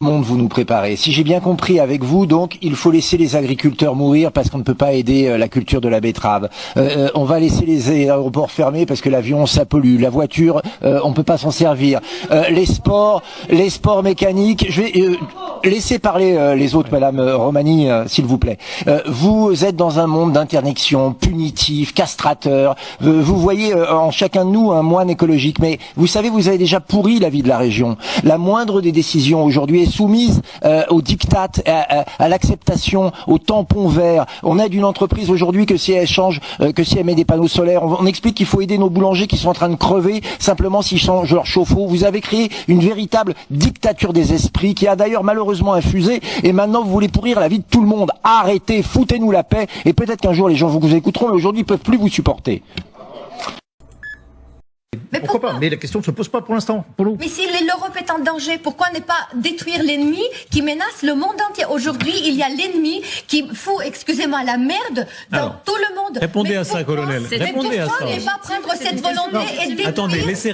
monde vous nous préparez. Si j'ai bien compris avec vous, donc, il faut laisser les agriculteurs mourir parce qu'on ne peut pas aider la culture de la betterave. On va laisser les aéroports fermés parce que l'avion, ça pollue. La voiture, on peut pas s'en servir. Les sports mécaniques. Je vais laisser parler les autres, Madame Romani, s'il vous plaît. Vous êtes dans un monde d'interdiction, punitif, castrateur. Vous voyez en chacun de nous un moine écologique. Mais vous savez, vous avez déjà pourri la vie de la région. La moindre des décisions aujourd'hui est soumise au diktat, à l'acceptation, au tampon vert. On aide une entreprise aujourd'hui que si elle change, que si elle met des panneaux solaires, on explique qu'il faut aider nos boulangers qui sont en train de crever simplement s'ils changent leur chauffe-eau. Vous avez créé une véritable dictature des esprits qui a d'ailleurs malheureusement infusé et maintenant vous voulez pourrir la vie de tout le monde. Arrêtez, foutez-nous la paix et peut-être qu'un jour les gens vous écouteront mais aujourd'hui ils peuvent plus vous supporter. Mais pourquoi pas? Mais la question ne se pose pas pour l'instant, pour nous. Mais si l'Europe est en danger, pourquoi ne pas détruire l'ennemi qui menace le monde entier? Aujourd'hui, il y a l'ennemi qui fout, excusez-moi, la merde dans tout le monde. Répondez à ça, colonel. Répondez à ça. Pourquoi ne pas prendre cette volonté et détruire? Attendez, laissez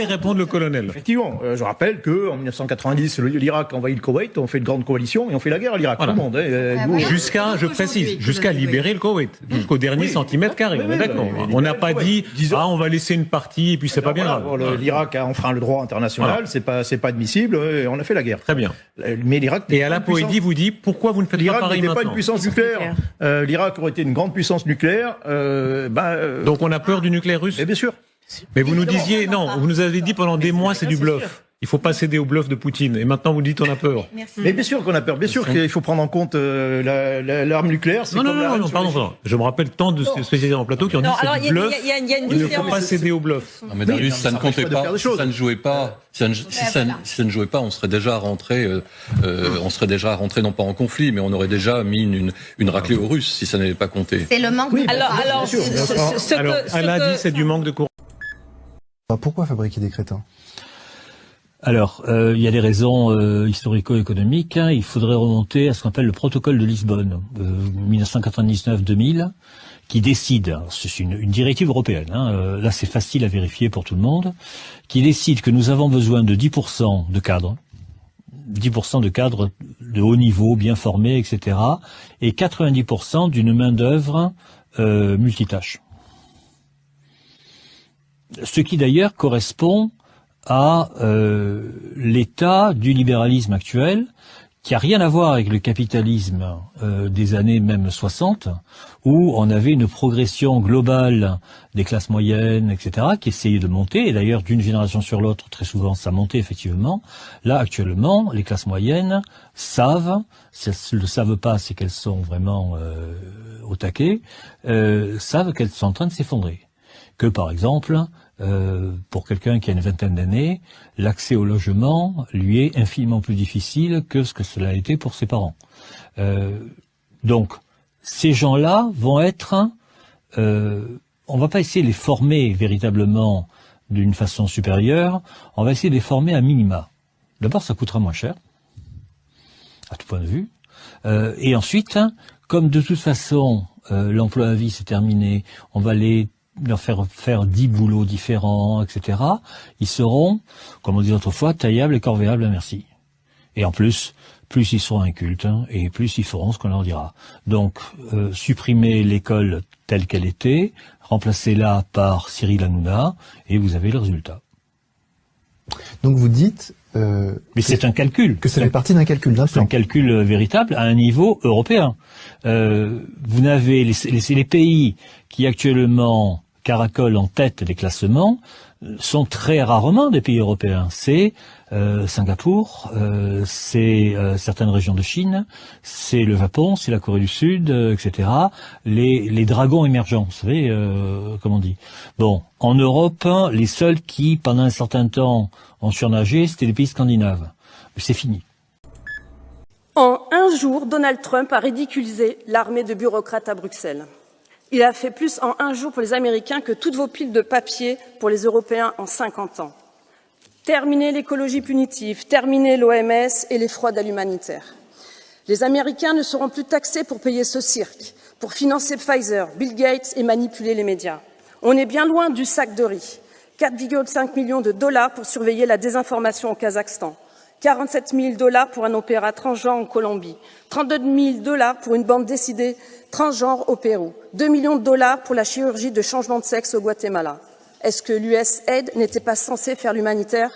répondre le colonel. Effectivement, je rappelle qu'en 1990, l'Irak envahit le Koweït, on fait une grande coalition et on fait la guerre à l'Irak. Voilà. Tout le monde. Jusqu'à, je précise, jusqu'à libérer le Koweït, jusqu'au dernier centimètre carré. D'accord. On n'a pas dit, on va laisser une partie et puis c'est pas bien grave. L'Irak a enfreint le droit international, voilà. C'est pas admissible, et on a fait la guerre. Très bien. Mais l'Irak. Et à la Poédie, vous dit pourquoi vous ne faites pas pareil maintenant? L'Irak n'était pas une puissance nucléaire. L'Irak aurait été une grande puissance nucléaire. Donc on a peur du nucléaire russe? Bien sûr. Mais vous nous disiez, non, vous nous avez dit pendant des mois c'est du bluff. Il faut pas céder au bluff de Poutine. Et maintenant, vous dites on a peur. Mais bien sûr qu'on a peur. Bien sûr qu'il faut prendre en compte l'arme nucléaire. Non, pardon. Je me rappelle tant de spécialistes en plateau qui ont dit c'est du bluff. Il ne faut pas céder au bluff. Non, mais Darius, ça ne comptait pas. Si ça ne jouait pas, si ça ne jouait pas, on serait déjà rentré, non pas en conflit, mais on aurait déjà mis une raclée aux Russes si ça n'avait pas compté. C'est le manque de Alors, elle a dit c'est du manque de courage. Pourquoi fabriquer des crétins? Alors, il y a des raisons historico-économiques. Il faudrait remonter à ce qu'on appelle le protocole de Lisbonne, 1999-2000, qui décide, c'est une directive européenne, là c'est facile à vérifier pour tout le monde, qui décide que nous avons besoin de 10% de cadres, 10% de cadres de haut niveau, bien formés, etc., et 90% d'une main-d'œuvre multitâche. Ce qui d'ailleurs correspond à l'état du libéralisme actuel, qui a rien à voir avec le capitalisme des années même 60, où on avait une progression globale des classes moyennes, etc., qui essayait de monter, et d'ailleurs d'une génération sur l'autre, très souvent, ça montait effectivement. Là, actuellement, les classes moyennes savent, si elles ne le savent pas, c'est qu'elles sont vraiment au taquet, savent qu'elles sont en train de s'effondrer. Que par exemple, pour quelqu'un qui a une vingtaine d'années, l'accès au logement lui est infiniment plus difficile que ce que cela a été pour ses parents. Donc, ces gens-là vont être... on va pas essayer de les former véritablement d'une façon supérieure, on va essayer de les former à minima. D'abord, ça coûtera moins cher, à tout point de vue. Et ensuite, comme de toute façon, l'emploi à vie c'est terminé, on va leur faire 10 boulots différents, etc. Ils seront, comme on dit autrefois, taillables et corvéables à merci. Et en plus ils seront incultes, et plus ils feront ce qu'on leur dira. Donc, supprimer l'école telle qu'elle était, remplacez-la par Cyril Hanouna, et vous avez le résultat. Donc vous dites... mais c'est un calcul. Que c'est la partie d'un calcul, d'un plan. C'est un calcul véritable à un niveau européen. Vous n'avez les pays qui actuellement caracolent en tête des classements sont très rarement des pays européens. C'est Singapour, c'est certaines régions de Chine, c'est le Japon, c'est la Corée du Sud, etc. Les dragons émergents, vous savez, comme on dit. Bon, en Europe, les seuls qui, pendant un certain temps, ont surnagé, c'était les pays scandinaves. Mais c'est fini. En un jour, Donald Trump a ridiculisé l'armée de bureaucrates à Bruxelles. Il a fait plus en un jour pour les Américains que toutes vos piles de papier pour les Européens en 50 ans. Terminez l'écologie punitive, terminez l'OMS et les fraudes à l'humanitaire. Les Américains ne seront plus taxés pour payer ce cirque, pour financer Pfizer, Bill Gates et manipuler les médias. On est bien loin du sac de riz. 4,5 millions de dollars pour surveiller la désinformation au Kazakhstan. 47 000 $ pour un opéra transgenre en Colombie, 32 000 $ pour une bande dessinée transgenre au Pérou, 2 millions de $ pour la chirurgie de changement de sexe au Guatemala. Est-ce que l'USAID n'était pas censé faire l'humanitaire?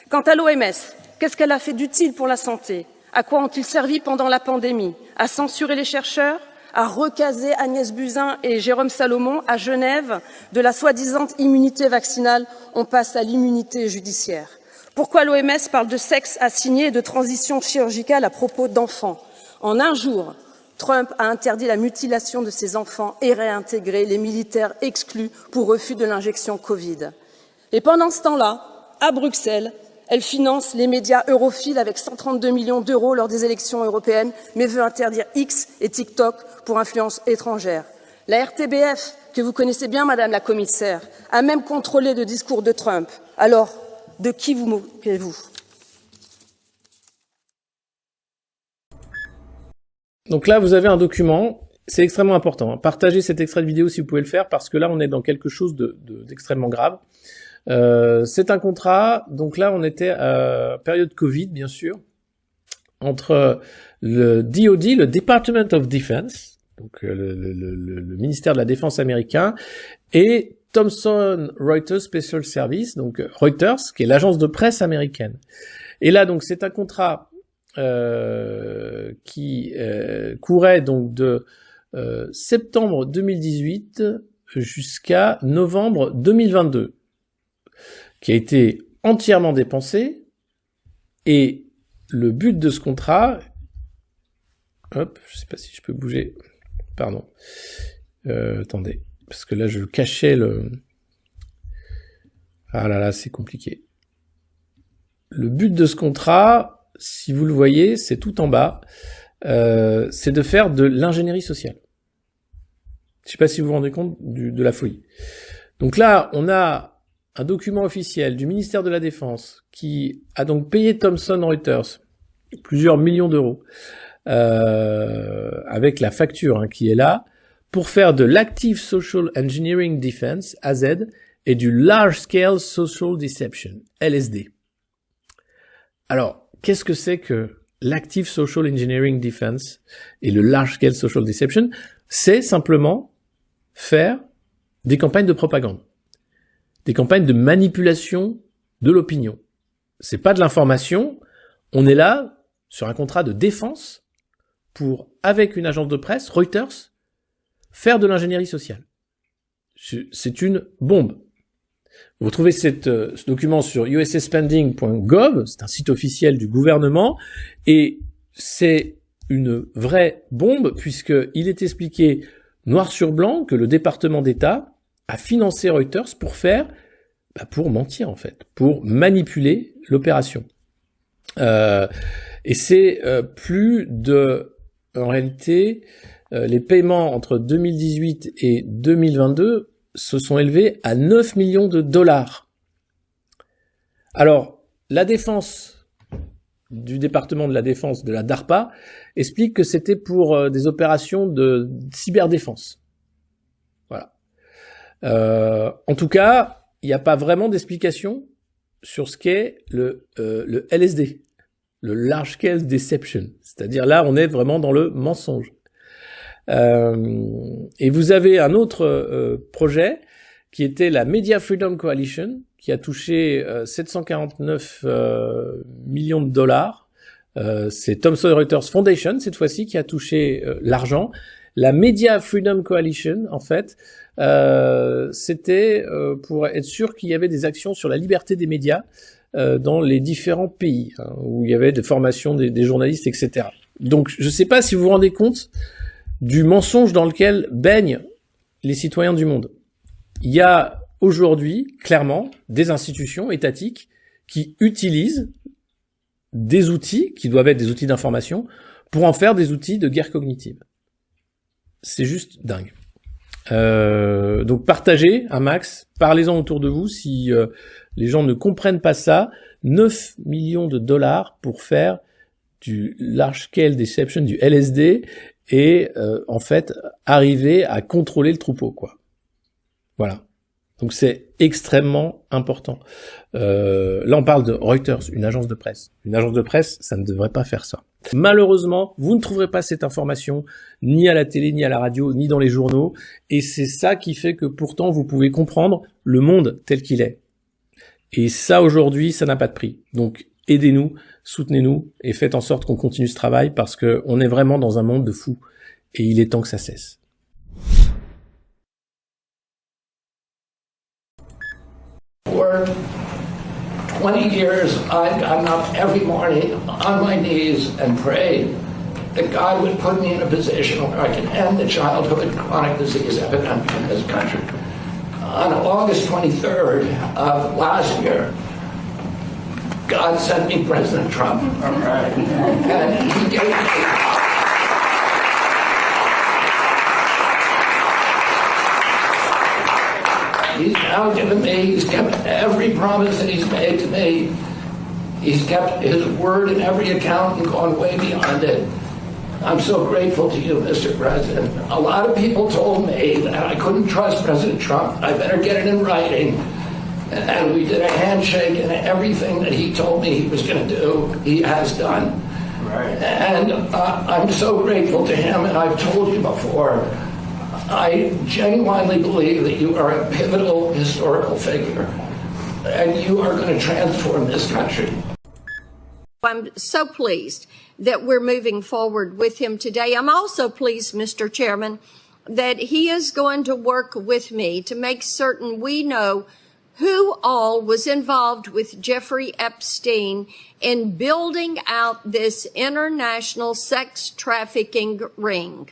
Quant à l'OMS, qu'est-ce qu'elle a fait d'utile pour la santé? À quoi ont-ils servi pendant la pandémie? À censurer les chercheurs? À recaser Agnès Buzyn et Jérôme Salomon à Genève? De la soi-disant immunité vaccinale, on passe à l'immunité judiciaire. Pourquoi l'OMS parle de sexe assigné et de transition chirurgicale à propos d'enfants? En un jour, Trump a interdit la mutilation de ses enfants et réintégré les militaires exclus pour refus de l'injection Covid. Et pendant ce temps-là, à Bruxelles, elle finance les médias europhiles avec 132 millions d'euros lors des élections européennes, mais veut interdire X et TikTok pour influence étrangère. La RTBF, que vous connaissez bien, Madame la Commissaire, a même contrôlé le discours de Trump. Alors, de qui vous moquez-vous? Donc là, vous avez un document, c'est extrêmement important. Partagez cet extrait de vidéo si vous pouvez le faire, parce que là, on est dans quelque chose d'extrêmement grave. C'est un contrat, donc là, on était à période Covid, bien sûr, entre le DoD, le Department of Defense, donc le ministère de la Défense américain, et Thomson Reuters Special Service, donc Reuters, qui est l'agence de presse américaine. Et là, donc, c'est un contrat qui courait donc de septembre 2018 jusqu'à novembre 2022, qui a été entièrement dépensé, et le but de ce contrat, hop, je sais pas si je peux bouger, pardon, attendez, parce que là je cachais le, ah là là, c'est compliqué. Le but de ce contrat, si vous le voyez, c'est tout en bas, c'est de faire de l'ingénierie sociale. Je sais pas si vous vous rendez compte de la folie. Donc là, on a un document officiel du ministère de la Défense qui a donc payé Thomson Reuters plusieurs millions d'euros avec la facture qui est là pour faire de l'Active Social Engineering Defense, AZ, et du Large Scale Social Deception, LSD. Alors, qu'est-ce que c'est que l'Active Social Engineering Defense et le Large Scale Social Deception? C'est simplement faire des campagnes de propagande, des campagnes de manipulation de l'opinion. C'est pas de l'information, on est là sur un contrat de défense pour, avec une agence de presse, Reuters, faire de l'ingénierie sociale. C'est une bombe. Vous retrouvez ce document sur usaspending.gov, c'est un site officiel du gouvernement, et c'est une vraie bombe puisqu'il est expliqué noir sur blanc que le département d'État a financé Reuters pour pour mentir en fait, pour manipuler l'opération. Et c'est en réalité, les paiements entre 2018 et 2022 se sont élevés à 9 millions de dollars. Alors, la défense du département de la défense de la DARPA explique que c'était pour des opérations de cyberdéfense. Voilà. En tout cas, il n'y a pas vraiment d'explication sur ce qu'est le LSD, le Large Scale Deception. C'est-à-dire là, on est vraiment dans le mensonge. Et vous avez un autre projet qui était la Media Freedom Coalition, qui a touché 749 millions de dollars. C'est Thomson Reuters Foundation, cette fois-ci, qui a touché l'argent. La Media Freedom Coalition, en fait, c'était pour être sûr qu'il y avait des actions sur la liberté des médias dans les différents pays, où il y avait des formations des journalistes, etc. Donc, je ne sais pas si vous vous rendez compte du mensonge dans lequel baignent les citoyens du monde. Il y a aujourd'hui, clairement, des institutions étatiques qui utilisent des outils, qui doivent être des outils d'information, pour en faire des outils de guerre cognitive. C'est juste dingue. Donc partagez un max, parlez-en autour de vous si les gens ne comprennent pas ça. 9 millions de dollars pour faire du Large Scale Deception, du LSD, et en fait arriver à contrôler le troupeau, quoi. Voilà. Donc c'est extrêmement important. Là, on parle de Reuters, une agence de presse. Une agence de presse, ça ne devrait pas faire ça. Malheureusement, vous ne trouverez pas cette information ni à la télé, ni à la radio, ni dans les journaux. Et c'est ça qui fait que pourtant, vous pouvez comprendre le monde tel qu'il est. Et ça, aujourd'hui, ça n'a pas de prix. Donc, aidez-nous, soutenez-nous et faites en sorte qu'on continue ce travail parce que on est vraiment dans un monde de fous. Et il est temps que ça cesse. For 20 years, I've gotten up every morning on my knees and prayed that God would put me in a position where I can end the childhood chronic disease epidemic in this country. On August 23rd of last year, God sent me President Trump. All right. And he gave me... He's now given me, he's kept every promise that he's made to me. He's kept his word in every account and gone way beyond it. I'm so grateful to you, Mr. President. A lot of people told me that I couldn't trust President Trump. I better get it in writing. And we did a handshake, and everything that he told me he was going to do, he has done. Right. And I'm so grateful to him, and I've told you before, I genuinely believe that you are a pivotal historical figure, and you are going to transform this country. I'm so pleased that we're moving forward with him today. I'm also pleased, Mr. Chairman, that he is going to work with me to make certain we know who all was involved with Jeffrey Epstein in building out this international sex trafficking ring.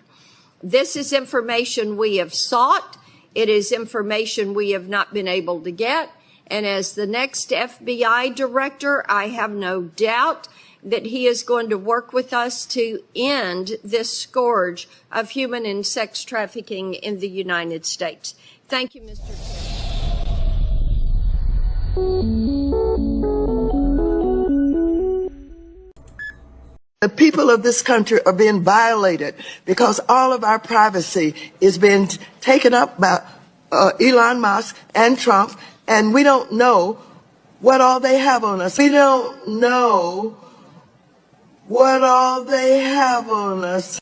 This is information we have sought. It is information we have not been able to get. And as the next FBI director, I have no doubt that he is going to work with us to end this scourge of human and sex trafficking in the United States. Thank you, Mr. Chairman. The people of this country are being violated because all of our privacy is being taken up by Elon Musk and Trump, and we don't know what all they have on us. We don't know what all they have on us.